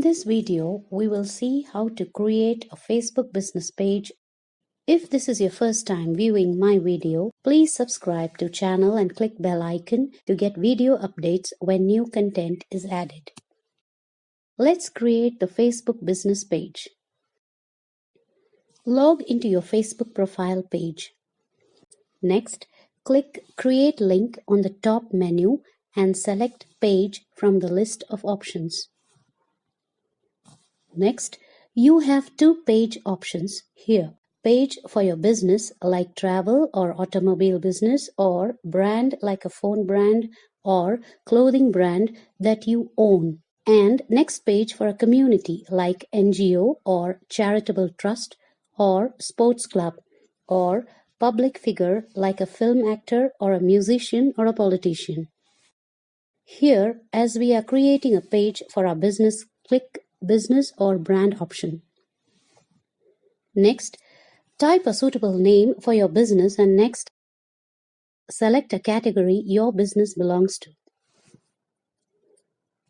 this video, we will see how to create a Facebook business page. If this is your first time viewing my video, please subscribe to channel and click bell icon to get video updates when new content is added. Let's create the Facebook business page. Log into your Facebook profile page. Next, click Create Link on the top menu and select Page from the list of options. Next, you have two page options here. Page for your business like travel or automobile business, or brand like a phone brand or clothing brand that you own. And next page for a community like NGO or charitable trust or sports club or public figure like a film actor or a musician or a politician. Here, as we are creating a page for our business, click Business or Brand option. Next, type a suitable name for your business and next, select a category your business belongs to.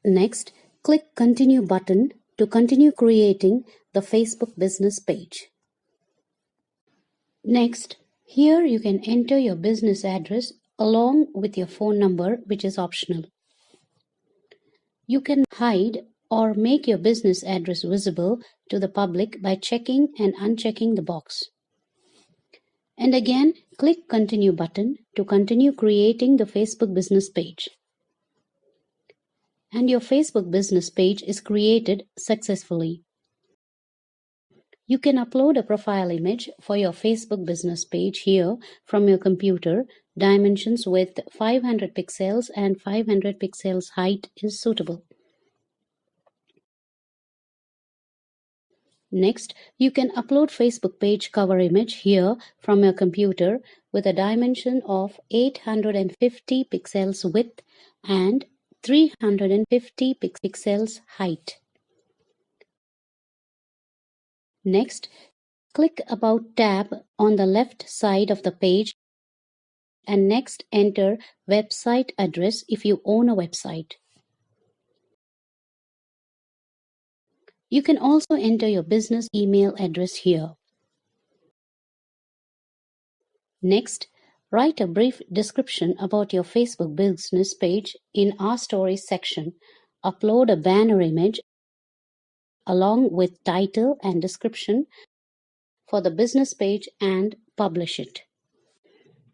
Next, click Continue button to continue creating the Facebook business page. Next, here you can enter your business address along with your phone number, which is optional. You can hide or make your business address visible to the public by checking and unchecking the box. And again, click Continue button to continue creating the Facebook business page. And your Facebook business page is created successfully. You can upload a profile image for your Facebook business page here from your computer. Dimensions with 500 pixels and 500 pixels height is suitable. Next, you can upload Facebook page cover image here from your computer with a dimension of 850 pixels width and 350 pixels height. Next, click About tab on the left side of the page and next enter website address if you own a website. You can also enter your business email address here. Next, write a brief description about your Facebook business page in Our Stories section. Upload a banner image along with title and description for the business page and publish it.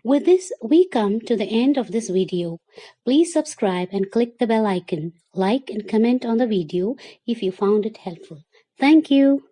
With this, we come to the end of this video. Please subscribe and click the bell icon. Like and comment on the video if you found it helpful. Thank you.